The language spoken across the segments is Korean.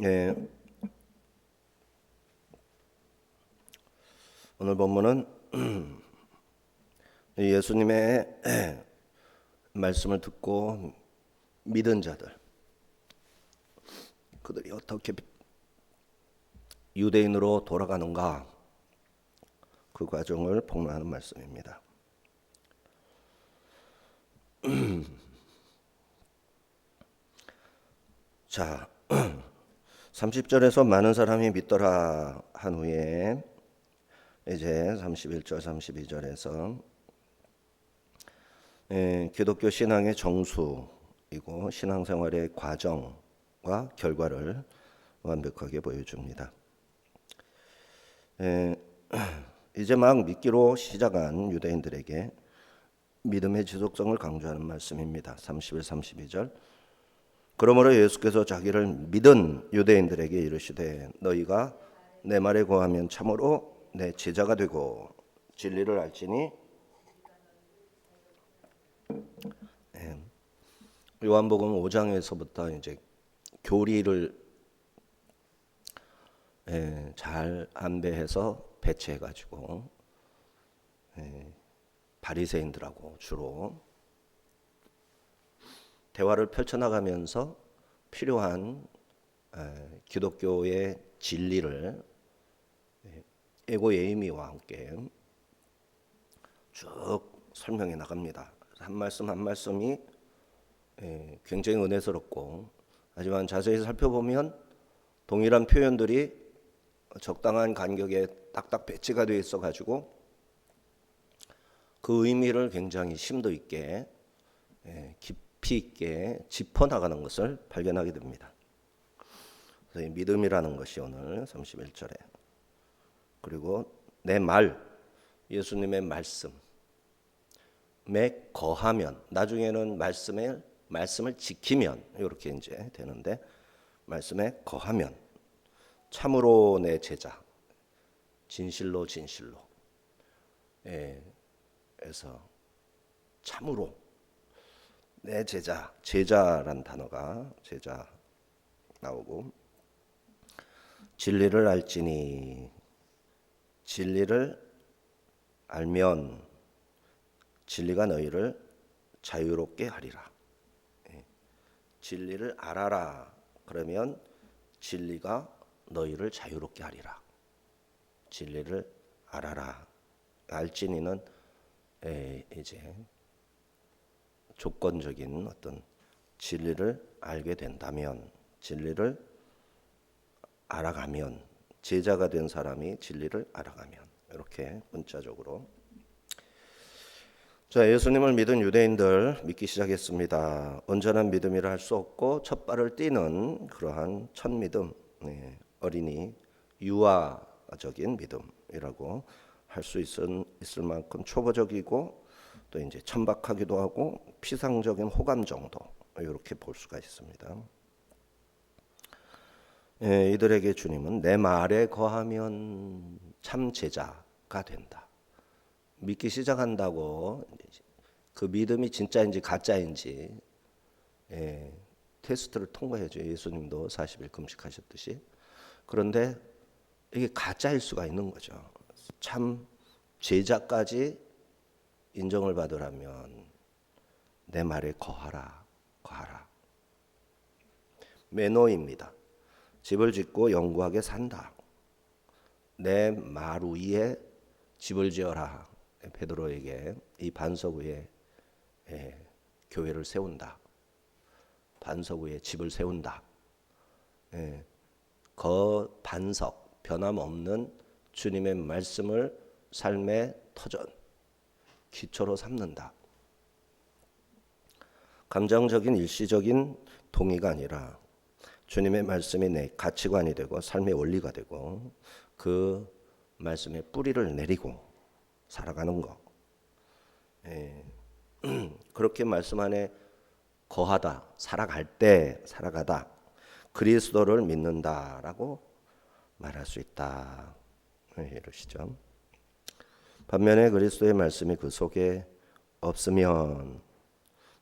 예, 오늘 본문은 예수님의 말씀을 듣고 믿은 자들, 그들이 어떻게 유대인으로 돌아가는가, 그 과정을 폭로하는 말씀입니다. 자, 30절에서 많은 사람이 믿더라 한 후에 이제 31절, 32절에서 기독교 신앙의 정수이고 신앙생활의 과정과 결과를 완벽하게 보여줍니다. 이제 막 믿기로 시작한 유대인들에게 믿음의 지속성을 강조하는 말씀입니다. 31, 32절. 그러므로 예수께서 자기를 믿은 유대인들에게 이르시되 너희가 내 말에 거하면 참으로 내 제자가 되고 진리를 알지니. 요한복음 5장에서부터 이제 교리를 잘 안배해서 배치해가지고 바리새인들하고 주로 대화를 펼쳐나가면서 필요한 기독교의 진리를 에고예이미와 함께 쭉 설명해 나갑니다. 한 말씀 한 말씀이 굉장히 은혜스럽고, 하지만 자세히 살펴보면 동일한 표현들이 적당한 간격에 딱딱 배치가 되어 있어가지고 그 의미를 굉장히 심도 있게 깊이 있게 짚어나가는 것을 발견하게 됩니다. 그래서 이 믿음이라는 것이 오늘 31절에, 그리고 내 말, 예수님의 말씀에 거하면, 나중에는 말씀을 지키면 이렇게 이제 되는데, 말씀에 거하면 참으로 내 제자, 진실로 에서 참으로 내 제자, 제자란 단어가 제자 나오고, 진리를 알지니, 진리를 알면 진리가 너희를 자유롭게 하리라. 진리를 알아라. 그러면 진리가 너희를 자유롭게 하리라. 진리를 알아라. 알지니는 이제 조건적인 어떤 진리를 알게 된다면, 진리를 알아가면, 제자가 된 사람이 진리를 알아가면, 이렇게 문자적으로. 자, 예수님을 믿은 유대인들 믿기 시작했습니다. 온전한 믿음이라 할 수 없고 첫 발을 띄는 그러한 첫 믿음, 어린이 유아적인 믿음이라고 할 수 있을 만큼 초보적이고, 또 이제 천박하기도 하고 피상적인 호감 정도, 이렇게 볼 수가 있습니다. 이들에게 주님은 내 말에 거하면 참 제자가 된다. 믿기 시작한다고 그 믿음이 진짜인지 가짜인지 테스트를 통과해줘요. 예수님도 40일 금식하셨듯이. 그런데 이게 가짜일 수가 있는 거죠. 참 제자까지 인정을 받으려면 내 말에 거하라. 매너입니다. 집을 짓고 영구하게 산다. 내 말 위에 집을 지어라. 베드로에게 이 반석 위에 교회를 세운다. 반석 위에 집을 세운다. 그 반석, 변함없는 주님의 말씀을 삶의 터전, 기초로 삼는다. 감정적인 일시적인 동의가 아니라 주님의 말씀이 내 가치관이 되고 삶의 원리가 되고, 그 말씀의 뿌리를 내리고 살아가는 것. 그렇게 말씀 안에 거하다, 살아가다, 그리스도를 믿는다라고 말할 수 있다. 이러시죠. 반면에 그리스도의 말씀이 그 속에 없으면,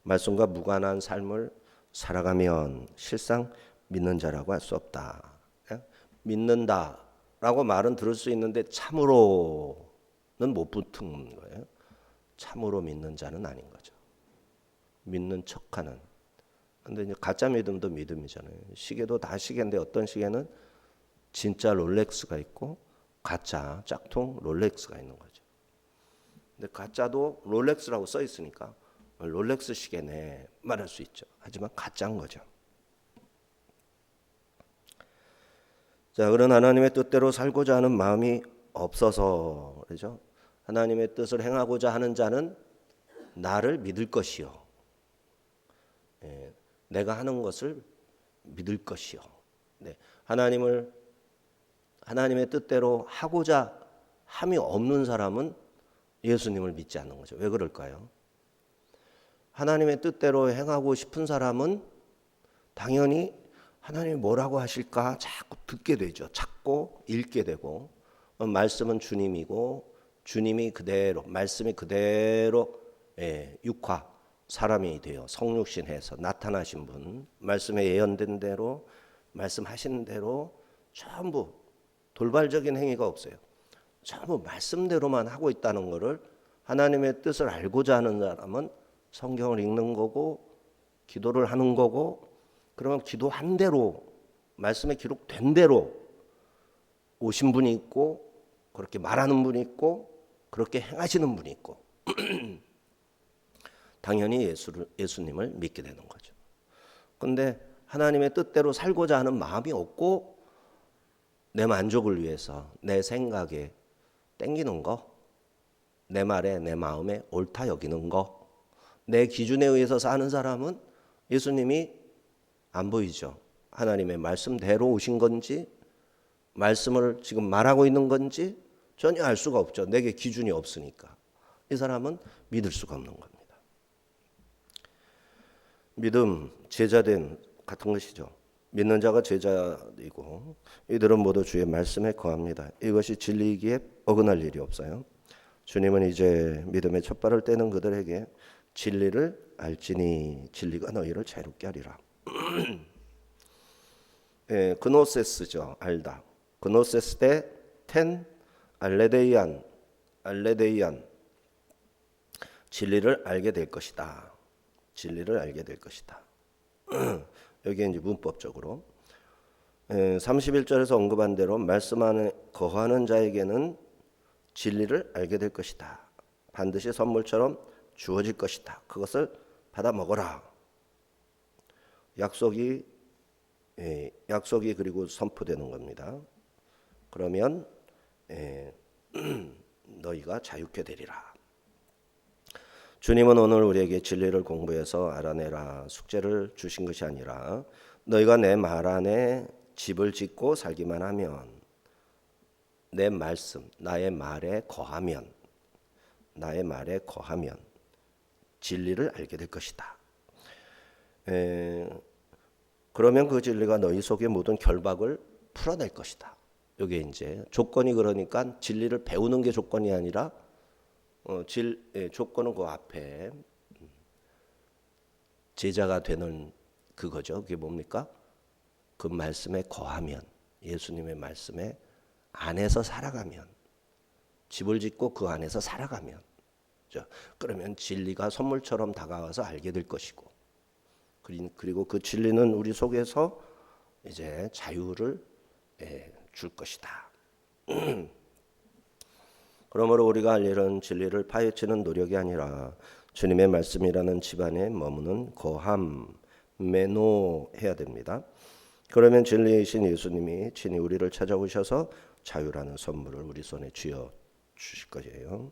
말씀과 무관한 삶을 살아가면 실상 믿는 자라고 할 수 없다. 예? 믿는다라고 말은 들을 수 있는데 참으로는 못 붙은 거예요. 참으로 믿는 자는 아닌 거죠. 믿는 척하는. 근데 이제 가짜 믿음도 믿음이잖아요. 시계도 다 시계인데 어떤 시계는 진짜 롤렉스가 있고 가짜 짝퉁 롤렉스가 있는 거죠. 근데 가짜도 롤렉스라고 써 있으니까 롤렉스 시계네 말할 수 있죠. 하지만 가짜인 거죠. 자, 그런 하나님의 뜻대로 살고자 하는 마음이 없어서 그렇죠. 하나님의 뜻을 행하고자 하는 자는 나를 믿을 것이요. 예, 내가 하는 것을 믿을 것이요. 네, 하나님의 뜻대로 하고자 함이 없는 사람은 예수님을 믿지 않는 거죠. 왜 그럴까요? 하나님의 뜻대로 행하고 싶은 사람은 당연히 하나님이 뭐라고 하실까 자꾸 듣게 되죠. 찾고 읽게 되고 말씀은 주님이고 주님이 그대로 말씀이 그대로 육화 사람이 되어 성육신해서 나타나신 분 말씀에 예언된 대로 말씀하신 대로 전부 돌발적인 행위가 없어요. 전부 말씀대로만 하고 있다는 것을 하나님의 뜻을 알고자 하는 사람은 성경을 읽는 거고 기도를 하는 거고 그러면 기도한 대로 말씀에 기록된 대로 오신 분이 있고 그렇게 말하는 분이 있고 그렇게 행하시는 분이 있고 당연히 예수님을 믿게 되는 거죠. 그런데 하나님의 뜻대로 살고자 하는 마음이 없고 내 만족을 위해서 내 생각에 땡기는 거, 내 말에 내 마음에 옳다 여기는 거, 내 기준에 의해서 사는 사람은 예수님이 안 보이죠. 하나님의 말씀대로 오신 건지 말씀을 지금 말하고 있는 건지 전혀 알 수가 없죠. 내게 기준이 없으니까. 이 사람은 믿을 수가 없는 겁니다. 믿음, 제자됨 같은 것이죠. 믿는 자가 제자이고 이들은 모두 주의 말씀에 거합니다. 이것이 진리이기에 어긋날 일이 없어요. 주님은 이제 믿음의 첫 발을 떼는 그들에게 진리를 알지니 진리가 너희를 자유롭게 하리라. 그노세스죠. 알다. 그노세스 대 텐 알레데이안 진리를 알게 될 것이다. 진리를 알게 될 것이다. 여기에 이제 문법적으로 31절에서 언급한 대로 말씀 안에 거하는 자에게는 진리를 알게 될 것이다. 반드시 선물처럼 주어질 것이다. 그것을 받아 먹어라. 약속이 그리고 선포되는 겁니다. 그러면 너희가 자유케 되리라. 주님은 오늘 우리에게 진리를 공부해서 알아내라 숙제를 주신 것이 아니라 너희가 내 말 안에 집을 짓고 살기만 하면 내 말씀 나의 말에 거하면 진리를 알게 될 것이다. 그러면 그 진리가 너희 속의 모든 결박을 풀어낼 것이다. 이게 이제 조건이 그러니까 진리를 배우는 게 조건이 아니라 조건은 그 앞에 제자가 되는 그거죠. 그게 뭡니까? 그 말씀에 거하면 예수님의 말씀에 안에서 살아가면 집을 짓고 그 안에서 살아가면 그러면 진리가 선물처럼 다가와서 알게 될 것이고 그리고 그 진리는 우리 속에서 이제 자유를 줄 것이다. 그러므로 우리가 할 일은 진리를 파헤치는 노력이 아니라 주님의 말씀이라는 집안에 머무는 거함, 매노해야 됩니다. 그러면 진리이신 예수님이 친히 우리를 찾아오셔서 자유라는 선물을 우리 손에 쥐어 주실 거예요.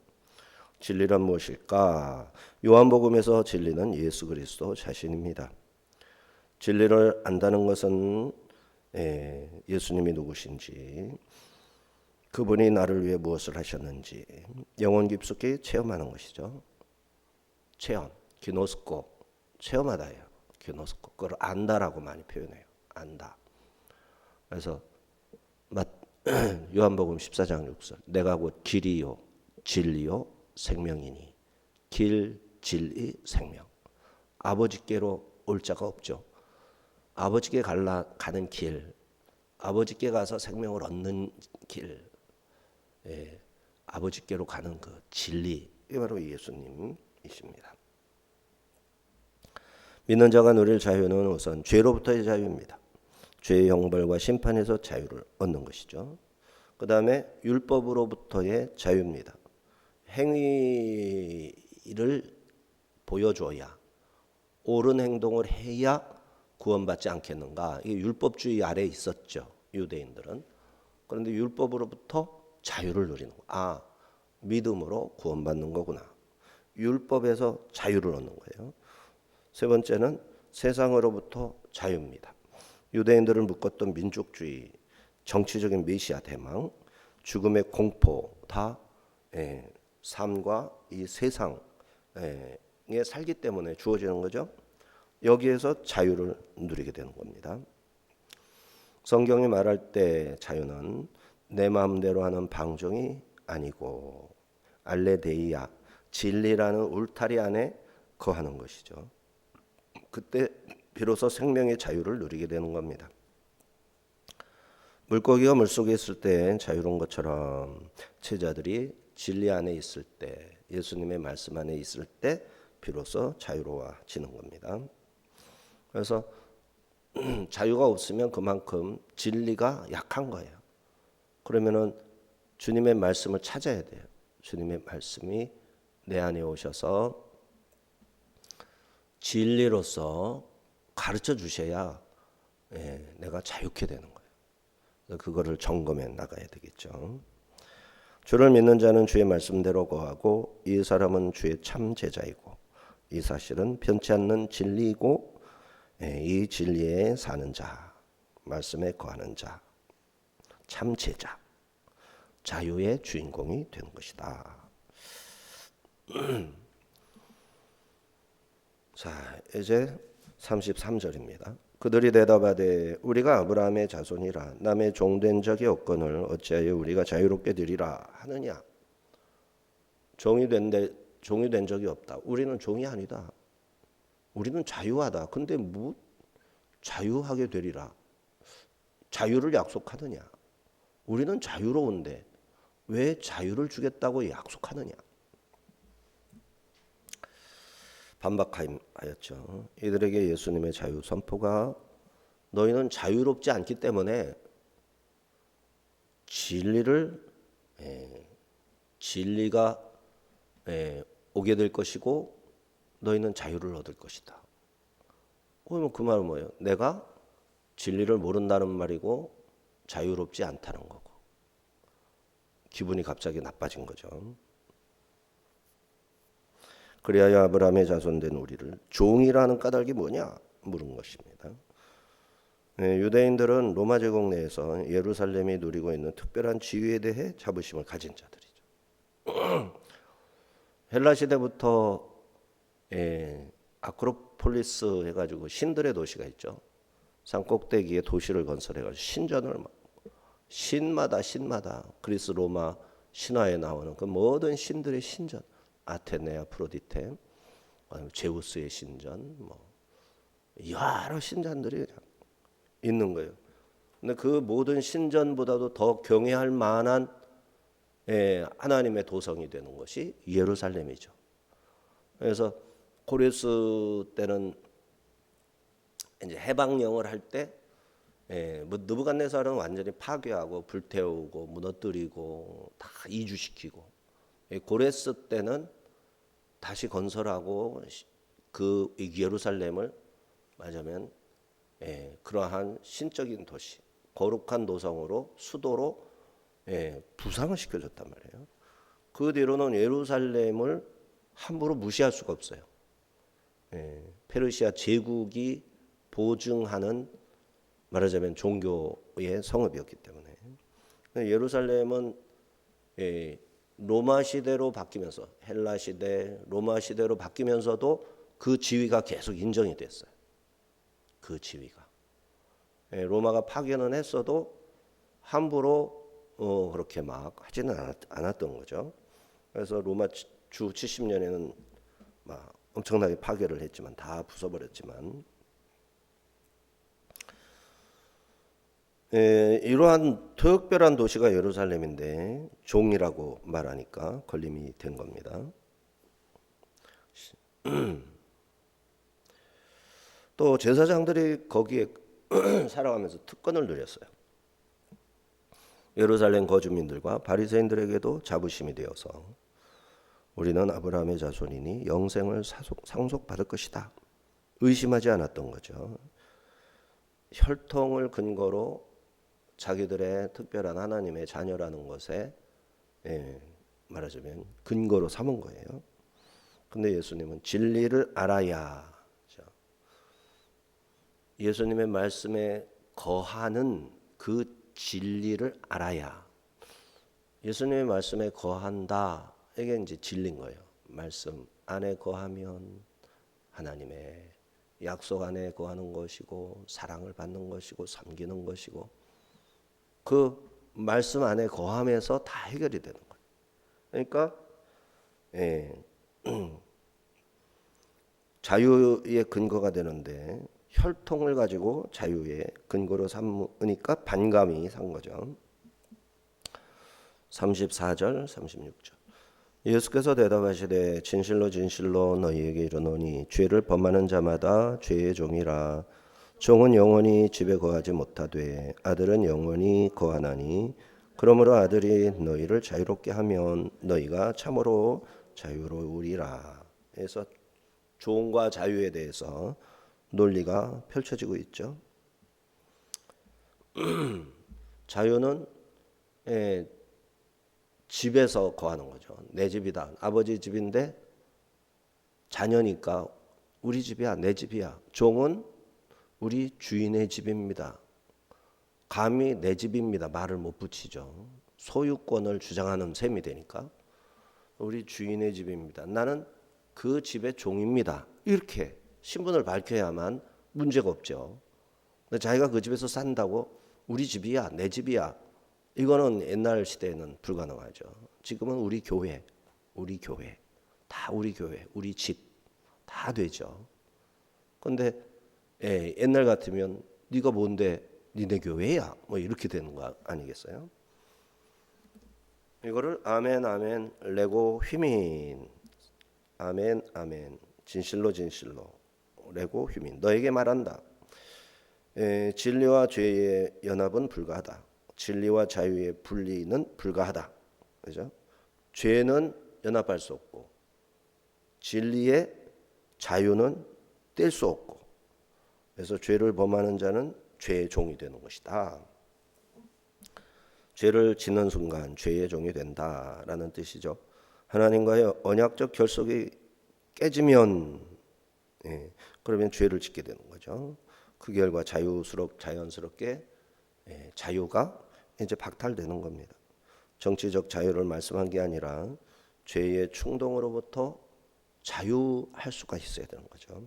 진리란 무엇일까? 요한복음에서 진리는 예수 그리스도 자신입니다. 진리를 안다는 것은 예수님이 누구신지 그분이 나를 위해 무엇을 하셨는지 영혼 깊숙이 체험하는 것이죠. 체험, 기노스코, 체험하다예요. 기노스코, 그걸 안다라고 많이 표현해요. 안다. 그래서 요한복음 14장 6절 내가 곧 길이요 진리요 생명이니 길, 진리, 생명. 아버지께로 올 자가 없죠. 아버지께 가는 길, 아버지께 가서 생명을 얻는 길, 예, 아버지께로 가는 그 진리, 이 바로 예수님이십니다. 믿는 자가 누릴 자유는 우선 죄로부터의 자유입니다. 죄의 형벌과 심판에서 자유를 얻는 것이죠. 그 다음에 율법으로부터의 자유입니다. 행위를 보여줘야, 옳은 행동을 해야 구원받지 않겠는가. 이게 율법주의 아래에 있었죠, 유대인들은. 그런데 율법으로부터 자유를 누리는 거. 아, 믿음으로 구원받는 거구나. 율법에서 자유를 얻는 거예요. 세 번째는 세상으로부터 자유입니다. 유대인들을 묶었던 민족주의, 정치적인 메시아 대망, 죽음의 공포 다 삶과 이 세상에 살기 때문에 주어지는 거죠. 여기에서 자유를 누리게 되는 겁니다. 성경이 말할 때 자유는 내 마음대로 하는 방종이 아니고 알레데이아, 진리라는 울타리 안에 거하는 것이죠. 그때 비로소 생명의 자유를 누리게 되는 겁니다. 물고기가 물속에 있을 때 자유로운 것처럼 제자들이 진리 안에 있을 때, 예수님의 말씀 안에 있을 때 비로소 자유로워지는 겁니다. 그래서 자유가 없으면 그만큼 진리가 약한 거예요. 그러면은 주님의 말씀을 찾아야 돼요. 주님의 말씀이 내 안에 오셔서 진리로서 가르쳐 주셔야 내가 자유케 되는 거예요. 그거를 점검해 나가야 되겠죠. 주를 믿는 자는 주의 말씀대로 거하고 이 사람은 주의 참 제자이고 이 사실은 변치 않는 진리이고 이 진리에 사는 자, 말씀에 거하는 자, 참 제자, 자유의 주인공이 되는 것이다. 자, 이제 33절입니다. 그들이 대답하되 우리가 아브라함의 자손이라 남의 종된 적이 없거늘 어찌하여 우리가 자유롭게 되리라 하느냐. 종이 된 적이 없다. 우리는 종이 아니다. 우리는 자유하다. 근데 뭐 자유하게 되리라. 자유를 약속하느냐. 우리는 자유로운데 왜 자유를 주겠다고 약속하느냐. 반박하였죠. 이들에게 예수님의 자유 선포가 너희는 자유롭지 않기 때문에 진리가 오게 될 것이고 너희는 자유를 얻을 것이다. 그러면 그 말은 뭐예요? 내가 진리를 모른다는 말이고 자유롭지 않다는 거고. 기분이 갑자기 나빠진 거죠. 그리하여 아브라함의 자손된 우리를 종이라는 까닭이 뭐냐 물은 것입니다. 유대인들은 로마 제국 내에서 예루살렘이 누리고 있는 특별한 지위에 대해 자부심을 가진 자들이죠. 헬라 시대부터 아크로폴리스 해가지고 신들의 도시가 있죠. 산 꼭대기에 도시를 건설해가지고 신전을 신마다 그리스 로마 신화에 나오는 그 모든 신들의 신전, 아테네, 아프로디테, 제우스의 신전, 여러 신전들이 있는 거예요. 근데 그 모든 신전보다도 더 경외할 만한 하나님의 도성이 되는 것이 예루살렘이죠. 그래서 고레스 때는 이제 해방령을 할 때 느부갓네살은 완전히 파괴하고 불태우고 무너뜨리고 다 이주시키고, 고레스 때는 다시 건설하고 그 예루살렘을 말하자면 그러한 신적인 도시, 거룩한 도성으로 수도로 부상을 시켜줬단 말이에요. 그 뒤로는 예루살렘을 함부로 무시할 수가 없어요. 페르시아 제국이 보증하는 말하자면 종교의 성읍이었기 때문에 예루살렘은 로마 시대로 바뀌면서 헬라 시대, 로마 시대로 바뀌면서도 그 지위가 계속 인정이 됐어요. 그 지위가 로마가 파견은 했어도 함부로 그렇게 막 하지는 않았던 거죠. 그래서 로마 주 70년에는 막 엄청나게 파괴를 했지만 다 부숴버렸지만 이러한 특별한 도시가 예루살렘인데 종이라고 말하니까 걸림이 된 겁니다. 또 제사장들이 거기에 살아가면서 특권을 누렸어요. 예루살렘 거주민들과 바리새인들에게도 자부심이 되어서 우리는 아브라함의 자손이니 영생을 상속받을 것이다. 의심하지 않았던 거죠. 혈통을 근거로 자기들의 특별한 하나님의 자녀라는 것에 말하자면 근거로 삼은 거예요. 근데 예수님은 진리를 알아야, 예수님의 말씀에 거하는 그 진리를 알아야, 예수님의 말씀에 거한다, 이게 이제 진리인 거예요. 말씀 안에 거하면 하나님의 약속 안에 거하는 것이고 사랑을 받는 것이고 섬기는 것이고, 그 말씀 안에 거하면서 다 해결이 되는 거예요. 그러니까 자유의 근거가 되는데 혈통을 가지고 자유의 근거로 삼으니까 반감이 산 거죠. 34절 36절 예수께서 대답하시되 진실로 진실로 너희에게 이르노니 죄를 범하는 자마다 죄의 종이라. 종은 영원히 집에 거하지 못하되 아들은 영원히 거하나니 그러므로 아들이 너희를 자유롭게 하면 너희가 참으로 자유로우리라. 그래서 종과 자유에 대해서 논리가 펼쳐지고 있죠. 자유는 집에서 거하는 거죠. 내 집이다. 아버지 집인데 자녀니까 우리 집이야, 내 집이야. 종은 우리 주인의 집입니다. 감히 내 집입니다. 말을 못 붙이죠. 소유권을 주장하는 셈이 되니까 우리 주인의 집입니다. 나는 그 집의 종입니다. 이렇게 신분을 밝혀야만 문제가 없죠. 근데 자기가 그 집에서 산다고 우리 집이야, 내 집이야, 이거는 옛날 시대에는 불가능하죠. 지금은 우리 교회, 다 우리 교회, 우리 집 다 되죠. 근데 옛날 같으면 네가 뭔데 니네 교회야, 뭐 이렇게 되는 거 아니겠어요? 이거를 아멘 아멘 레고 휘민, 아멘 아멘 진실로 진실로 레고 휘민, 너에게 말한다. 진리와 죄의 연합은 불가하다. 진리와 자유의 분리는 불가하다. 그죠? 죄는 연합할 수 없고 진리의 자유는 뗄 수 없고, 그래서 죄를 범하는 자는 죄의 종이 되는 것이다. 죄를 짓는 순간 죄의 종이 된다라는 뜻이죠. 하나님과의 언약적 결속이 깨지면 그러면 죄를 짓게 되는 거죠. 그 결과 자연스럽게 자유가 이제 박탈되는 겁니다. 정치적 자유를 말씀한 게 아니라 죄의 충동으로부터 자유할 수가 있어야 되는 거죠.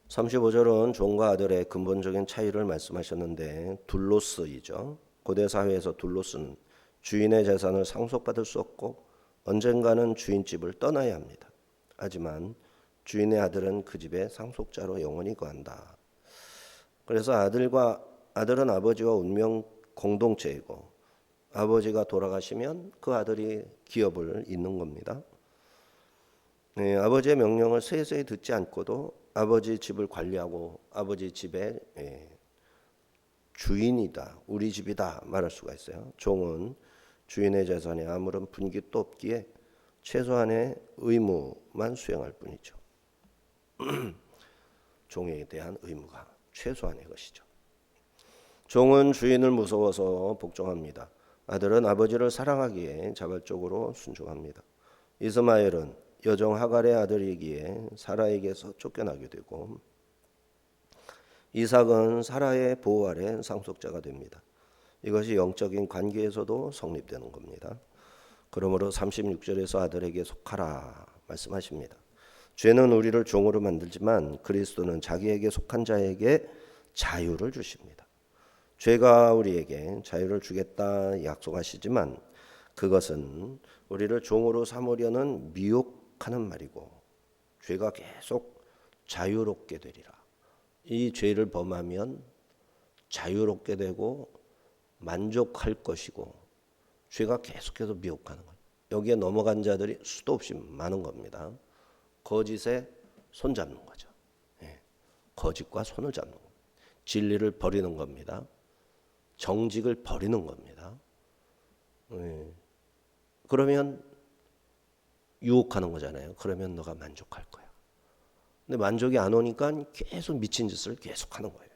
35절은 종과 아들의 근본적인 차이를 말씀하셨는데 둘로스이죠. 고대 사회에서 둘로스는 주인의 재산을 상속받을 수 없고 언젠가는 주인집을 떠나야 합니다. 하지만 주인의 아들은 그 집의 상속자로 영원히 거한다. 그래서 아들은 아버지와 운명 공동체이고 아버지가 돌아가시면 그 아들이 기업을 잇는 겁니다. 아버지의 명령을 세세히 듣지 않고도 아버지 집을 관리하고 아버지 집의 주인이다, 우리 집이다 말할 수가 있어요. 종은 주인의 재산에 아무런 분깃도 없기에 최소한의 의무만 수행할 뿐이죠. 종에 대한 의무가 최소한의 것이죠. 종은 주인을 무서워서 복종합니다. 아들은 아버지를 사랑하기에 자발적으로 순종합니다. 이스마엘은 여종 하갈의 아들이기에 사라에게서 쫓겨나게 되고 이삭은 사라의 보호 아래 상속자가 됩니다. 이것이 영적인 관계에서도 성립되는 겁니다. 그러므로 36절에서 아들에게 속하라 말씀하십니다. 죄는 우리를 종으로 만들지만 그리스도는 자기에게 속한 자에게 자유를 주십니다. 죄가 우리에게 자유를 주겠다 약속하시지만 그것은 우리를 종으로 삼으려는 미혹하는 말이고 죄가 계속 자유롭게 되리라, 이 죄를 범하면 자유롭게 되고 만족할 것이고 죄가 계속해서 미혹하는 거예요. 여기에 넘어간 자들이 수도 없이 많은 겁니다. 거짓에 손잡는 거죠. 거짓과 손을 잡는 겁니다. 진리를 버리는 겁니다. 정직을 버리는 겁니다. 그러면 유혹하는 거잖아요. 그러면 너가 만족할 거야. 근데 만족이 안 오니까 계속 미친 짓을 계속하는 거예요.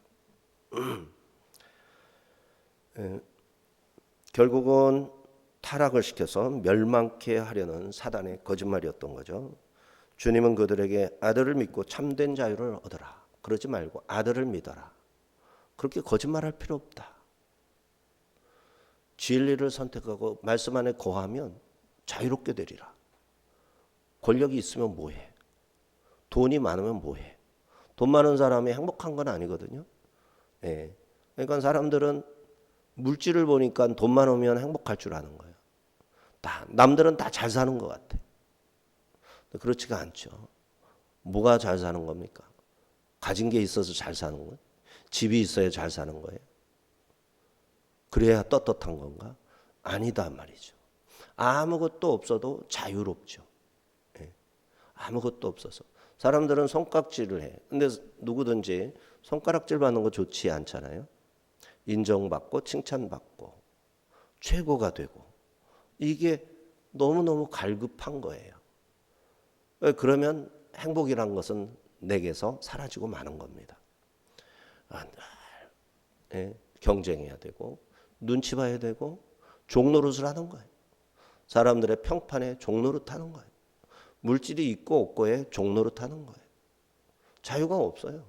결국은 타락을 시켜서 멸망케 하려는 사단의 거짓말이었던 거죠. 주님은 그들에게 아들을 믿고 참된 자유를 얻어라. 그러지 말고 아들을 믿어라. 그렇게 거짓말할 필요 없다. 진리를 선택하고 말씀 안에 거하면 자유롭게 되리라. 권력이 있으면 뭐해? 돈이 많으면 뭐해? 돈 많은 사람이 행복한 건 아니거든요. 그러니까 사람들은 물질을 보니까 돈 많으면 행복할 줄 아는 거예요. 남들은 다 잘 사는 것 같아. 그렇지가 않죠. 뭐가 잘 사는 겁니까? 가진 게 있어서 잘 사는 거예요? 집이 있어야 잘 사는 거예요? 그래야 떳떳한 건가? 아니다 말이죠. 아무것도 없어도 자유롭죠. 아무것도 없어서. 사람들은 손깍질을 해. 근데 누구든지 손가락질 받는 거 좋지 않잖아요. 인정받고 칭찬받고 최고가 되고 이게 너무너무 갈급한 거예요. 그러면 행복이란 것은 내게서 사라지고 마는 겁니다. 경쟁해야 되고 눈치 봐야 되고 종노릇을 하는 거예요. 사람들의 평판에 종노릇하는 거예요. 물질이 있고 없고에 종노릇하는 거예요. 자유가 없어요.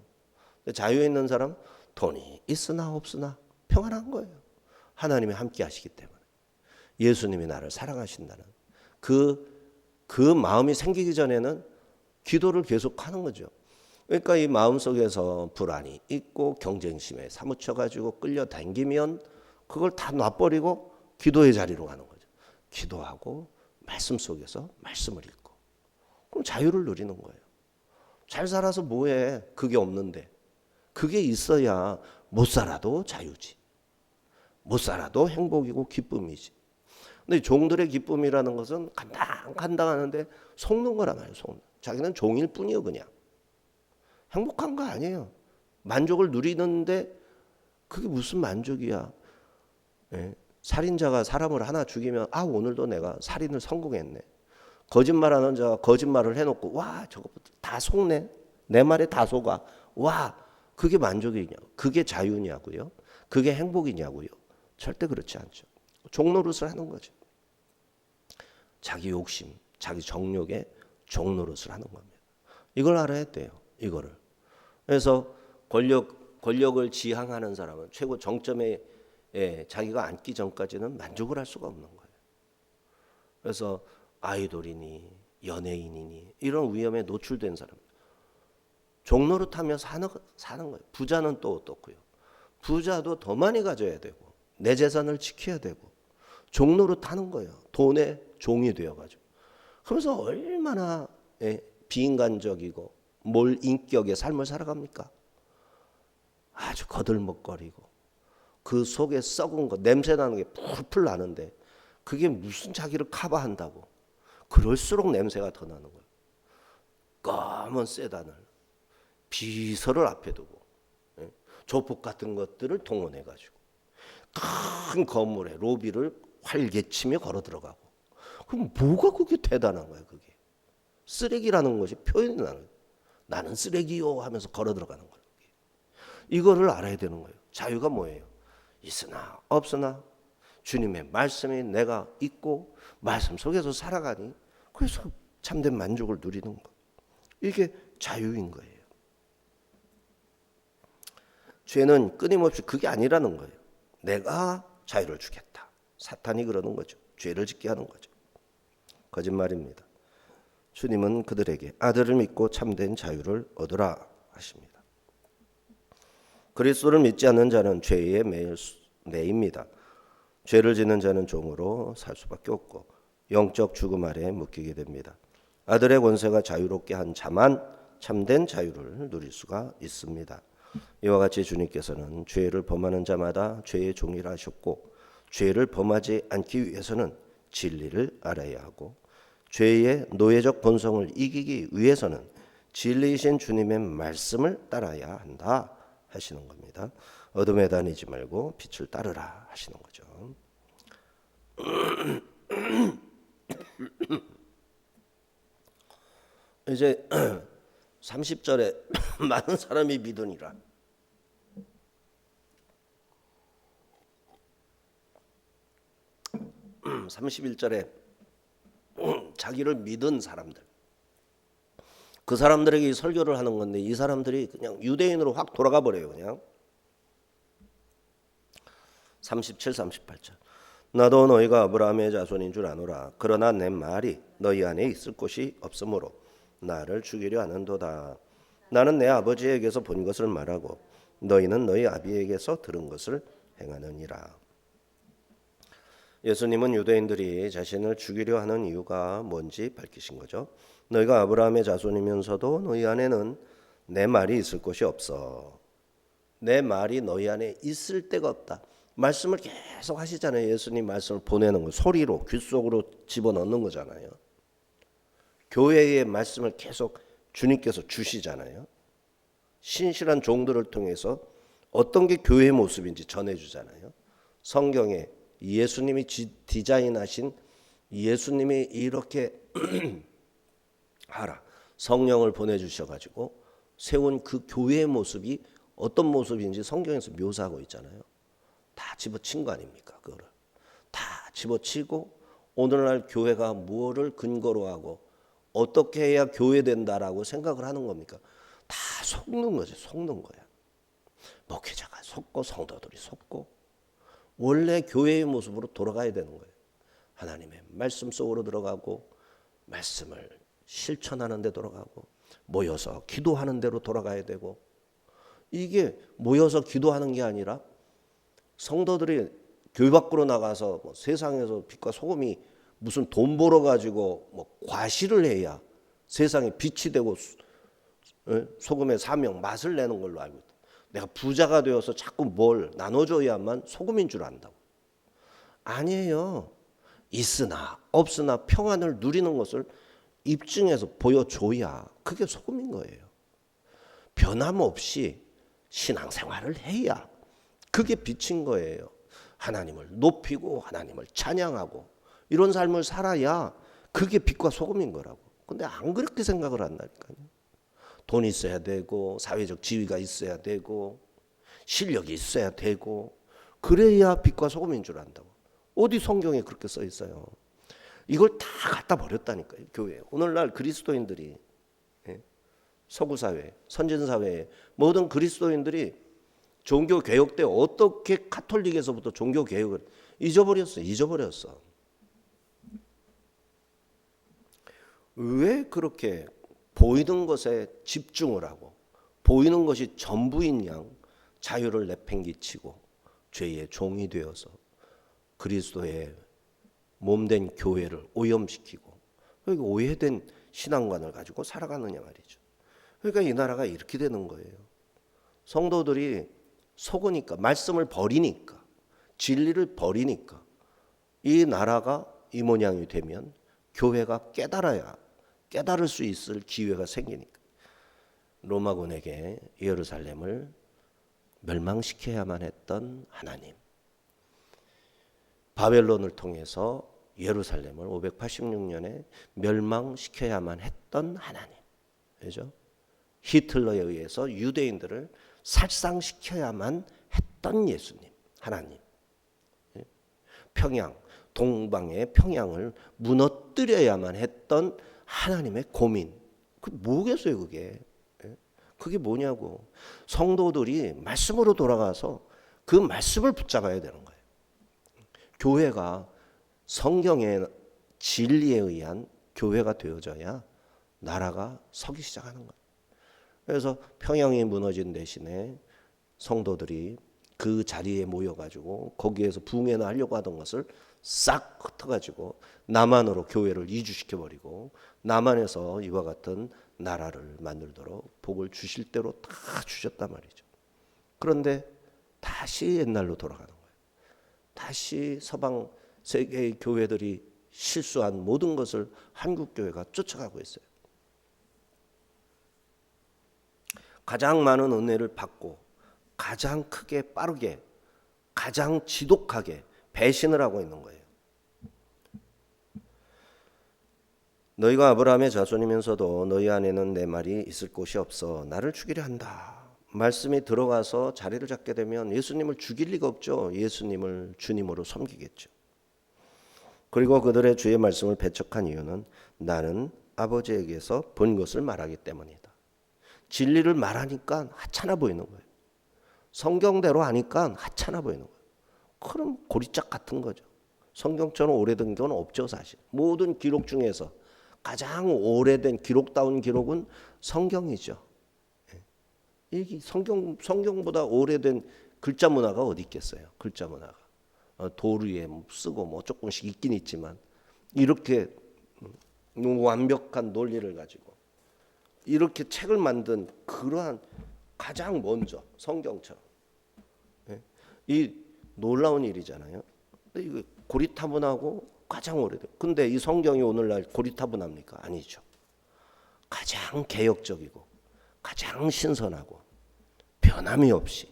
자유에 있는 사람 돈이 있으나 없으나 평안한 거예요. 하나님이 함께 하시기 때문에. 예수님이 나를 사랑하신다는 그 마음이 생기기 전에는 기도를 계속하는 거죠. 그러니까 이 마음속에서 불안이 있고 경쟁심에 사무쳐가지고 끌려당기면 그걸 다 놔버리고 기도의 자리로 가는 거죠. 기도하고 말씀 속에서 말씀을 읽고 그럼 자유를 누리는 거예요. 잘 살아서 뭐해? 그게 없는데. 그게 있어야 못 살아도 자유지. 못 살아도 행복이고 기쁨이지. 근데 종들의 기쁨이라는 것은 간당 하는데 속는 거란 말이에요. 속는. 자기는 종일 뿐이요 그냥. 행복한 거 아니에요. 만족을 누리는데 그게 무슨 만족이야. 살인자가 사람을 하나 죽이면 오늘도 내가 살인을 성공했네. 거짓말하는 자가 거짓말을 해놓고 와 저것부터 다 속네. 내 말에 다 속아. 와 그게 만족이냐. 그게 자유냐고요. 그게 행복이냐고요. 절대 그렇지 않죠. 종노릇을 하는 거죠. 자기 욕심, 자기 정욕에 종노릇을 하는 겁니다. 이걸 알아야 돼요. 이거를. 그래서 권력을 지향하는 사람은 최고 정점에 자기가 앉기 전까지는 만족을 할 수가 없는 거예요. 그래서 아이돌이니 연예인이니 이런 위험에 노출된 사람 종노릇하며 사는 거예요. 부자는 또 어떻고요. 부자도 더 많이 가져야 되고 내 재산을 지켜야 되고 종노릇하는 거예요. 돈의 종이 되어가지고. 그러면서 얼마나 비인간적이고 몰인격의 삶을 살아갑니까? 아주 거들먹거리고 그 속에 썩은 거 냄새 나는 게 풀풀 나는데 그게 무슨 자기를 커버한다고. 그럴수록 냄새가 더 나는 거예요. 검은 세단을 비서를 앞에 두고 조폭 같은 것들을 동원해가지고 큰 건물에 로비를 활개치며 걸어 들어가고. 그럼 뭐가 그게 대단한 거예요. 그게 쓰레기라는 것이 표현이 나는 거예요. 나는 쓰레기요 하면서 걸어 들어가는 거예요. 이거를 알아야 되는 거예요. 자유가 뭐예요? 있으나 없으나 주님의 말씀이 내가 있고 말씀 속에서 살아가니 그래서 참된 만족을 누리는 거. 이게 자유인 거예요. 죄는 끊임없이 그게 아니라는 거예요. 내가 자유를 주겠다. 사탄이 그러는 거죠. 죄를 짓게 하는 거죠. 거짓말입니다. 주님은 그들에게 아들을 믿고 참된 자유를 얻으라 하십니다. 그리스도를 믿지 않는 자는 죄의 매입니다. 죄를 짓는 자는 종으로 살 수밖에 없고 영적 죽음 아래 묶이게 됩니다. 아들의 권세가 자유롭게 한 자만 참된 자유를 누릴 수가 있습니다. 이와 같이 주님께서는 죄를 범하는 자마다 죄의 종이라 하셨고 죄를 범하지 않기 위해서는 진리를 알아야 하고 죄의 노예적 본성을 이기기 위해서는 진리이신 주님의 말씀을 따라야 한다 하시는 겁니다. 어둠에 다니지 말고 빛을 따르라 하시는 거죠. 이제 30절에 많은 사람이 믿으니라. 31절에 자기를 믿은 사람들, 그 사람들에게 설교를 하는 건데 이 사람들이 그냥 유대인으로 확 돌아가 버려요. 그냥 37, 38절 나도 너희가 아브라함의 자손인 줄 아노라. 그러나 내 말이 너희 안에 있을 곳이 없으므로 나를 죽이려 하는도다. 나는 내 아버지에게서 본 것을 말하고 너희는 너희 아비에게서 들은 것을 행하느니라. 예수님은 유대인들이 자신을 죽이려 하는 이유가 뭔지 밝히신 거죠. 너희가 아브라함의 자손이면서도 너희 안에는 내 말이 있을 곳이 없어. 내 말이 너희 안에 있을 데가 없다. 말씀을 계속 하시잖아요. 예수님 말씀을 보내는 거 소리로 귀 속으로 집어넣는 거잖아요. 교회의 말씀을 계속 주님께서 주시잖아요. 신실한 종들을 통해서 어떤 게 교회의 모습인지 전해주잖아요. 성경에 예수님이 디자인하신 예수님이 이렇게 하라 성령을 보내주셔가지고 세운 그 교회의 모습이 어떤 모습인지 성경에서 묘사하고 있잖아요. 다 집어친 거 아닙니까? 그거를 다 집어치고 오늘날 교회가 무엇을 근거로 하고 어떻게 해야 교회 된다라고 생각을 하는 겁니까? 다 속는 거지. 속는 거야. 목회자가 속고 성도들이 속고 원래 교회의 모습으로 돌아가야 되는 거예요. 하나님의 말씀 속으로 들어가고 말씀을 실천하는 데 돌아가고 모여서 기도하는 대로 돌아가야 되고 이게 모여서 기도하는 게 아니라 성도들이 교회 밖으로 나가서 뭐 세상에서 빛과 소금이 무슨 돈 벌어 가지고 뭐 과시를 해야 세상에 빛이 되고 소금의 사명 맛을 내는 걸로 알고 있다. 내가 부자가 되어서 자꾸 뭘 나눠줘야만 소금인 줄 안다고. 아니에요. 있으나 없으나 평안을 누리는 것을 입증해서 보여줘야 그게 소금인 거예요. 변함없이 신앙생활을 해야 그게 빛인 거예요. 하나님을 높이고 하나님을 찬양하고 이런 삶을 살아야 그게 빛과 소금인 거라고. 근데 안 그렇게 생각을 한다니까요. 돈이 있어야 되고 사회적 지위가 있어야 되고 실력이 있어야 되고 그래야 빛과 소금인 줄 안다고. 어디 성경에 그렇게 써 있어요. 이걸 다 갖다 버렸다니까요. 교회. 오늘날 그리스도인들이 서구사회, 선진사회에 모든 그리스도인들이 종교개혁 때 어떻게 카톨릭에서부터 종교개혁을 잊어버렸어. 왜 그렇게 보이는 것에 집중을 하고 보이는 것이 전부인 양 자유를 내팽개치고 죄의 종이 되어서 그리스도의 몸된 교회를 오염시키고 그러니까 오해된 신앙관을 가지고 살아가느냐 말이죠. 그러니까 이 나라가 이렇게 되는 거예요. 성도들이 속으니까 말씀을 버리니까 진리를 버리니까 이 나라가 이 모양이 되면 교회가 깨달을 수 있을 기회가 생기니까 로마군에게 예루살렘을 멸망시켜야만 했던 하나님, 바벨론을 통해서 예루살렘을 586년에 멸망시켜야만 했던 하나님, 그죠? 히틀러에 의해서 유대인들을 살상시켜야만 했던 예수님, 하나님. 평양, 동방의 평양을 무너뜨려야만 했던 하나님의 고민. 그 뭐겠어요, 그게? 그게 뭐냐고. 성도들이 말씀으로 돌아가서 그 말씀을 붙잡아야 되는 거예요. 교회가 성경의 진리에 의한 교회가 되어져야 나라가 서기 시작하는 거예요. 그래서 평양이 무너진 대신에 성도들이 그 자리에 모여가지고 거기에서 붕해나 하려고 하던 것을 싹 흩어가지고 남한으로 교회를 이주시켜버리고 남한에서 이와 같은 나라를 만들도록 복을 주실 대로 다 주셨단 말이죠. 그런데 다시 옛날로 돌아가는 거예요. 다시 서방 세계의 교회들이 실수한 모든 것을 한국 교회가 쫓아가고 있어요. 가장 많은 은혜를 받고 가장 크게 빠르게 가장 지독하게 배신을 하고 있는 거예요. 너희가 아브라함의 자손이면서도 너희 안에는 내 말이 있을 곳이 없어 나를 죽이려 한다. 말씀이 들어가서 자리를 잡게 되면 예수님을 죽일 리가 없죠. 예수님을 주님으로 섬기겠죠. 그리고 그들의 주의 말씀을 배척한 이유는 나는 아버지에게서 본 것을 말하기 때문이다. 진리를 말하니까 하찮아 보이는 거예요. 성경대로 하니까 하찮아 보이는 거예요. 그럼 고리짝 같은 거죠. 성경처럼 오래된 건 없죠, 사실. 모든 기록 중에서 가장 오래된 기록다운 기록은 성경이죠. 이 성경보다 오래된 글자 문화가 어디 있겠어요? 글자 문화가 도르에 쓰고 뭐 조금씩 있긴 있지만 이렇게 완벽한 논리를 가지고 이렇게 책을 만든 그러한 가장 먼저 성경처럼 이 놀라운 일이잖아요. 근데 이거 고리타분하고 가장 오래된. 근데 이 성경이 오늘날 고리타분합니까? 아니죠. 가장 개혁적이고 가장 신선하고 변함이 없이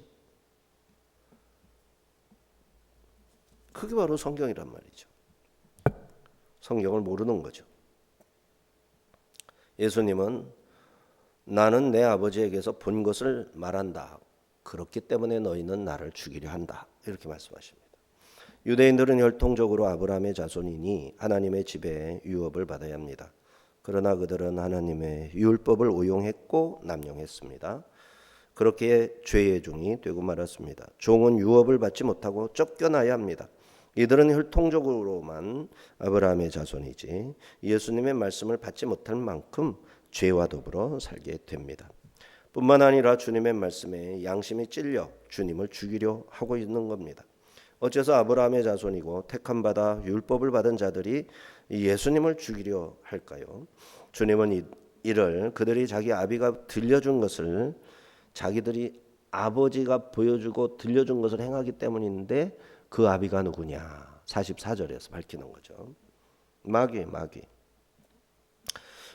그게 바로 성경이란 말이죠. 성경을 모르는 거죠. 예수님은 나는 내 아버지에게서 본 것을 말한다. 그렇기 때문에 너희는 나를 죽이려 한다. 이렇게 말씀하십니다. 유대인들은 혈통적으로 아브라함의 자손이니 하나님의 지배에 유업을 받아야 합니다. 그러나 그들은 하나님의 율법을 오용했고 남용했습니다. 그렇게 죄의 종이 되고 말았습니다. 종은 유업을 받지 못하고 쫓겨나야 합니다. 이들은 혈통적으로만 아브라함의 자손이지 예수님의 말씀을 받지 못할 만큼 죄와 더불어 살게 됩니다. 뿐만 아니라 주님의 말씀에 양심이 찔려 주님을 죽이려 하고 있는 겁니다. 어째서 아브라함의 자손이고 택함받아 율법을 받은 자들이 예수님을 죽이려 할까요? 주님은 이를 그들이 자기 아비가 들려준 것을 자기들이 아버지가 보여주고 들려준 것을 행하기 때문인데 그 아비가 누구냐? 44절에서 밝히는 거죠. 마귀.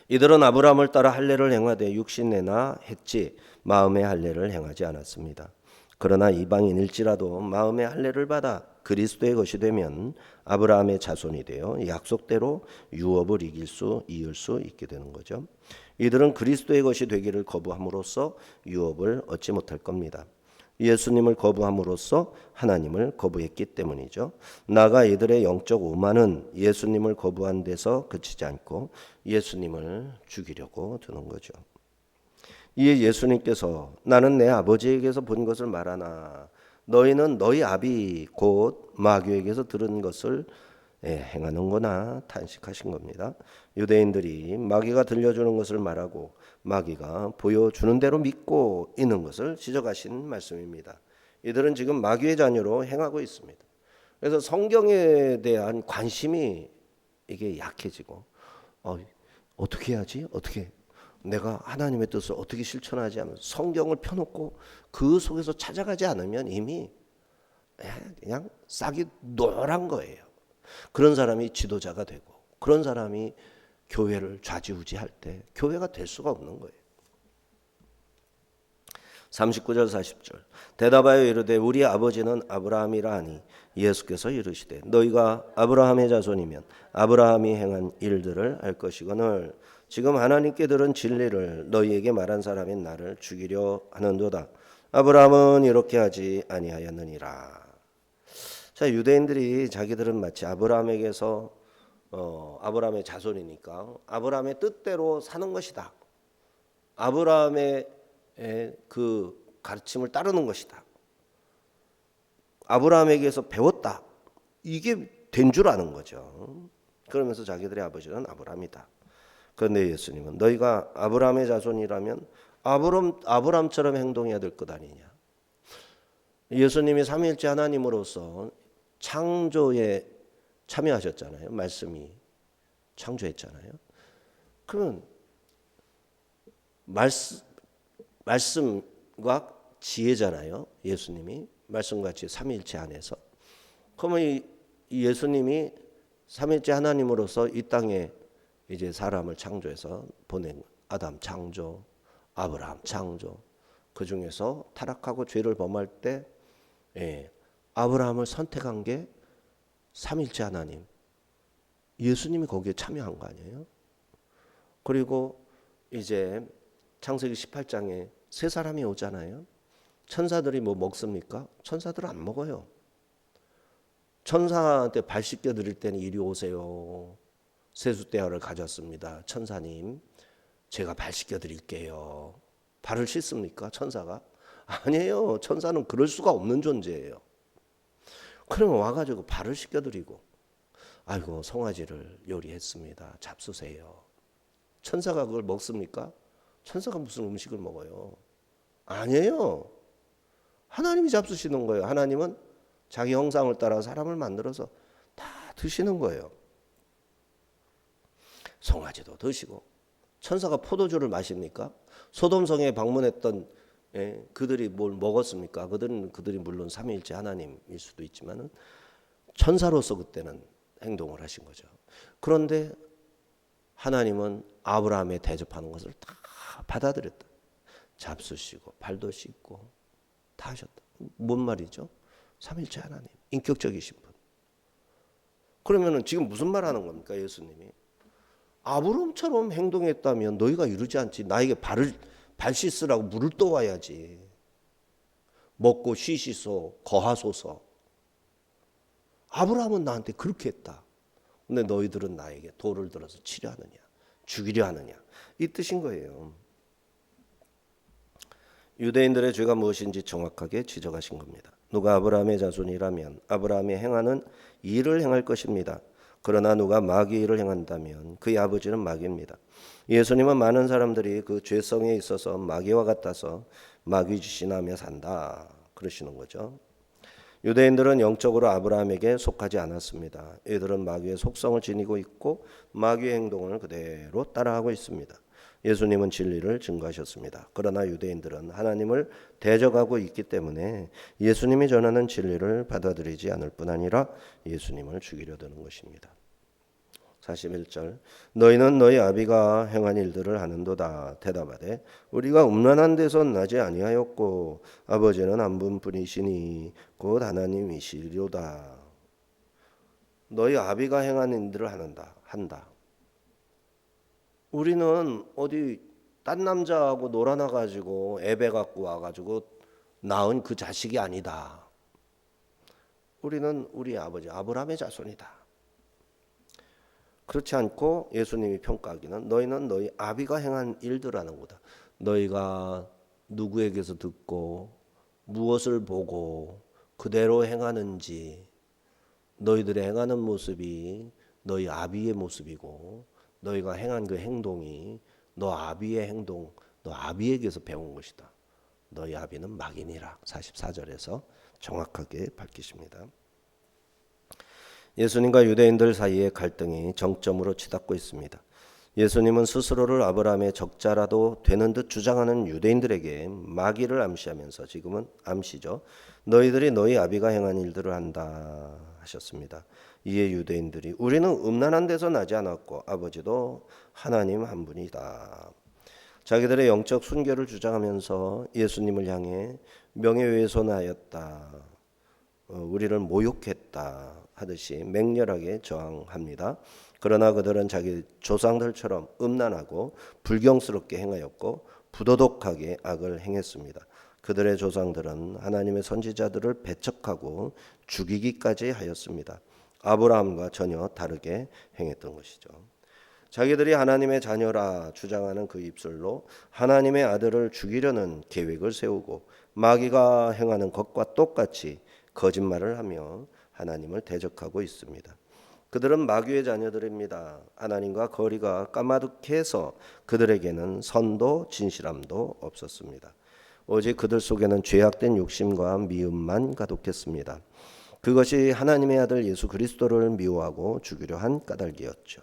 이들은 아브라함을 따라 할례를 행하되 육신내나 했지 마음의 할례를 행하지 않았습니다. 그러나 이방인일지라도 마음의 할례를 받아 그리스도의 것이 되면 아브라함의 자손이 되어 약속대로 유업을 이을 수 있게 되는 거죠. 이들은 그리스도의 것이 되기를 거부함으로써 유업을 얻지 못할 겁니다. 예수님을 거부함으로써 하나님을 거부했기 때문이죠. 나아가 이들의 영적 오만은 예수님을 거부한 데서 그치지 않고 예수님을 죽이려고 드는 거죠. 이에 예수님께서 나는 내 아버지에게서 본 것을 말하나 너희는 너희 아비 곧 마귀에게서 들은 것을 행하는구나 탄식하신 겁니다. 유대인들이 마귀가 들려주는 것을 말하고 마귀가 보여주는 대로 믿고 있는 것을 지적하신 말씀입니다. 이들은 지금 마귀의 자녀로 행하고 있습니다. 그래서 성경에 대한 관심이 이게 약해지고 어떻게 해야지? 어떻게 내가 하나님의 뜻을 어떻게 실천하지 하면서 성경을 펴놓고 그 속에서 찾아가지 않으면 이미 그냥 싹이 노란 거예요. 그런 사람이 지도자가 되고 그런 사람이 교회를 좌지우지할 때 교회가 될 수가 없는 거예요. 39절 40절 대답하여 이르되 우리 아버지는 아브라함이라 하니 예수께서 이르시되 너희가 아브라함의 자손이면 아브라함이 행한 일들을 알 것이거늘 지금 하나님께 들은 진리를 너희에게 말한 사람인 나를 죽이려 하는도다. 아브라함은 이렇게 하지 아니하였느니라. 자, 유대인들이 자기들은 마치 아브라함에게서 아브라함의 자손이니까 아브라함의 뜻대로 사는 것이다. 아브라함의 그 가르침을 따르는 것이다. 아브라함에게서 배웠다. 이게 된 줄 아는 거죠. 그러면서 자기들의 아버지는 아브라함이다. 그런데 예수님은 너희가 아브라함의 자손이라면 아브라함처럼 행동해야 될 것 아니냐. 예수님이 삼위일체 하나님으로서 창조에 참여하셨잖아요. 말씀이 창조했잖아요. 그러면 말씀과 지혜잖아요. 예수님이 말씀같이 삼위일체 안에서. 그러면 이 예수님이 삼위일체 하나님으로서 이 땅에 이제 사람을 창조해서 보낸 아담 창조, 아브라함 창조. 그 중에서 타락하고 죄를 범할 때 아브라함을 선택한 게 삼위일체 하나님. 예수님이 거기에 참여한 거 아니에요? 그리고 이제 창세기 18장에 세 사람이 오잖아요. 천사들이 뭐 먹습니까? 천사들은 안 먹어요. 천사한테 발 씻겨 드릴 때는 이리 오세요. 세숫대야를 가졌습니다. 천사님, 제가 발 씻겨 드릴게요. 발을 씻습니까? 천사가? 아니에요. 천사는 그럴 수가 없는 존재예요. 그러면 와가지고 발을 씻겨 드리고, 아이고 송아지를 요리했습니다. 잡수세요. 천사가 그걸 먹습니까? 천사가 무슨 음식을 먹어요? 아니에요. 하나님이 잡수시는 거예요. 하나님은 자기 형상을 따라 사람을 만들어서 다 드시는 거예요. 송아지도 드시고. 천사가 포도주를 마십니까? 소돔성에 방문했던 그들이 뭘 먹었습니까? 그들이 물론 삼위일체 하나님일 수도 있지만은 천사로서 그때는 행동을 하신 거죠. 그런데 하나님은 아브라함에 대접하는 것을 다 받아들였다. 잡수시고 발도 씻고 다 하셨다. 뭔 말이죠? 삼위일체 하나님, 인격적이신 분. 그러면은 지금 무슨 말 하는 겁니까? 예수님이 아브라함처럼 행동했다면 너희가 이루지 않지. 나에게 발 씻으라고 물을 떠와야지. 먹고 쉬시소 거하소서. 아브라함은 나한테 그렇게 했다. 근데 너희들은 나에게 돌을 들어서 치려 하느냐, 죽이려 하느냐, 이 뜻인 거예요. 유대인들의 죄가 무엇인지 정확하게 지적하신 겁니다. 누가 아브라함의 자손이라면 아브라함이 행하는 일을 행할 것입니다. 그러나 누가 마귀의 일을 행한다면 그의 아버지는 마귀입니다. 예수님은 많은 사람들이 그 죄성에 있어서 마귀와 같아서 마귀짓이나며 산다 그러시는 거죠. 유대인들은 영적으로 아브라함에게 속하지 않았습니다. 이들은 마귀의 속성을 지니고 있고 마귀의 행동을 그대로 따라하고 있습니다. 예수님은 진리를 증거하셨습니다. 그러나 유대인들은 하나님을 대적하고 있기 때문에 예수님이 전하는 진리를 받아들이지 않을 뿐 아니라 예수님을 죽이려 드는 것입니다. 41절 너희는 너희 아비가 행한 일들을 하는도다. 대답하되 우리가 음란한 데서 나지 아니하였고 아버지는 한 분뿐이시니 곧 하나님이시리로다. 너희 아비가 행한 일들을 한다. 우리는 어디 딴 남자하고 놀아나가지고 애배 갖고 와가지고 낳은 그 자식이 아니다. 우리는 우리 아버지 아브라함의 자손이다. 그렇지 않고 예수님이 평가하기는 너희는 너희 아비가 행한 일들 하는 거다. 너희가 누구에게서 듣고 무엇을 보고 그대로 행하는지 너희들의 행하는 모습이 너희 아비의 모습이고 너희가 행한 그 행동이 너 아비의 행동, 너 아비에게서 배운 것이다. 너희 아비는 마귀니라. 44절에서 정확하게 밝히십니다. 예수님과 유대인들 사이의 갈등이 정점으로 치닫고 있습니다. 예수님은 스스로를 아브라함의 적자라도 되는 듯 주장하는 유대인들에게 마귀를 암시하면서 지금은 암시죠. 너희들이 너희 아비가 행한 일들을 한다 하셨습니다. 이에 유대인들이 우리는 음란한 데서 나지 않았고 아버지도 하나님 한 분이다. 자기들의 영적 순결을 주장하면서 예수님을 향해 명예훼손하였다. 우리를 모욕했다 하듯이 맹렬하게 저항합니다. 그러나 그들은 자기 조상들처럼 음란하고 불경스럽게 행하였고 부도덕하게 악을 행했습니다. 그들의 조상들은 하나님의 선지자들을 배척하고 죽이기까지 하였습니다. 아브라함과 전혀 다르게 행했던 것이죠. 자기들이 하나님의 자녀라 주장하는 그 입술로 하나님의 아들을 죽이려는 계획을 세우고 마귀가 행하는 것과 똑같이 거짓말을 하며 하나님을 대적하고 있습니다. 그들은 마귀의 자녀들입니다. 하나님과 거리가 까마득해서 그들에게는 선도 진실함도 없었습니다. 오직 그들 속에는 죄악된 욕심과 미움만 가득했습니다. 그것이 하나님의 아들 예수 그리스도를 미워하고 죽이려 한 까닭이었죠.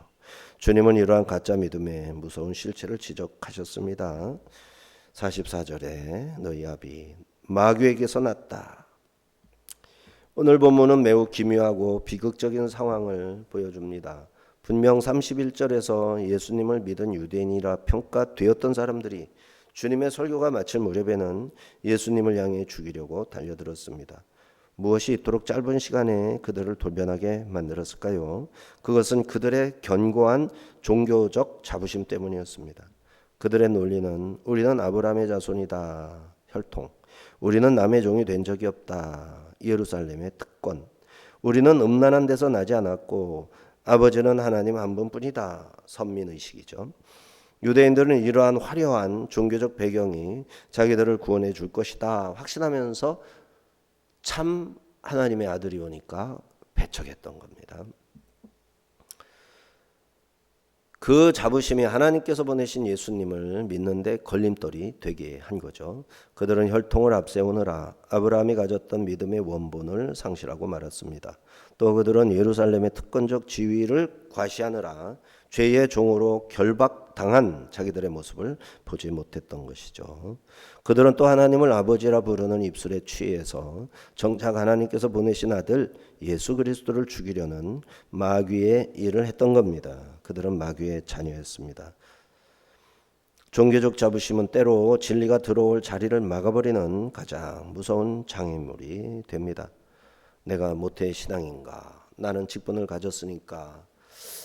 주님은 이러한 가짜 믿음의 무서운 실체를 지적하셨습니다. 44절에 너희 아비 마귀에게서 났다. 오늘 본문은 매우 기묘하고 비극적인 상황을 보여줍니다. 분명 31절에서 예수님을 믿은 유대인이라 평가되었던 사람들이 주님의 설교가 마칠 무렵에는 예수님을 향해 죽이려고 달려들었습니다. 무엇이 이토록 짧은 시간에 그들을 돌변하게 만들었을까요? 그것은 그들의 견고한 종교적 자부심 때문이었습니다. 그들의 논리는 우리는 아브라함의 자손이다. 혈통. 우리는 남의 종이 된 적이 없다. 예루살렘의 특권. 우리는 음란한 데서 나지 않았고 아버지는 하나님 한 분뿐이다. 선민의식이죠. 유대인들은 이러한 화려한 종교적 배경이 자기들을 구원해 줄 것이다 확신하면서 참 하나님의 아들이 오니까 배척했던 겁니다. 그 자부심이 하나님께서 보내신 예수님을 믿는데 걸림돌이 되게 한 거죠. 그들은 혈통을 앞세우느라 아브라함이 가졌던 믿음의 원본을 상실하고 말았습니다. 또 그들은 예루살렘의 특권적 지위를 과시하느라 죄의 종으로 결박당한 자기들의 모습을 보지 못했던 것이죠. 그들은 또 하나님을 아버지라 부르는 입술에 취해서 정작 하나님께서 보내신 아들 예수 그리스도를 죽이려는 마귀의 일을 했던 겁니다. 그들은 마귀의 자녀였습니다. 종교적 자부심은 때로 진리가 들어올 자리를 막아버리는 가장 무서운 장애물이 됩니다. 내가 모태 신앙인가? 나는 직분을 가졌으니까,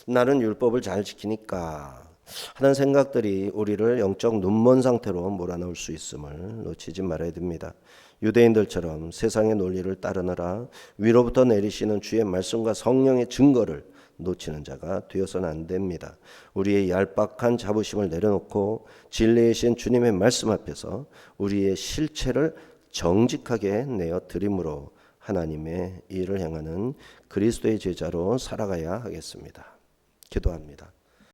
나는 율법을 잘 지키니까 하는 생각들이 우리를 영적 눈먼 상태로 몰아넣을 수 있음을 놓치지 말아야 됩니다. 유대인들처럼 세상의 논리를 따르느라 위로부터 내리시는 주의 말씀과 성령의 증거를 놓치는 자가 되어서는 안 됩니다. 우리의 얄팍한 자부심을 내려놓고 진리이신 주님의 말씀 앞에서 우리의 실체를 정직하게 내어 드림으로 하나님의 일을 행하는 그리스도의 제자로 살아가야 하겠습니다. 기도합니다.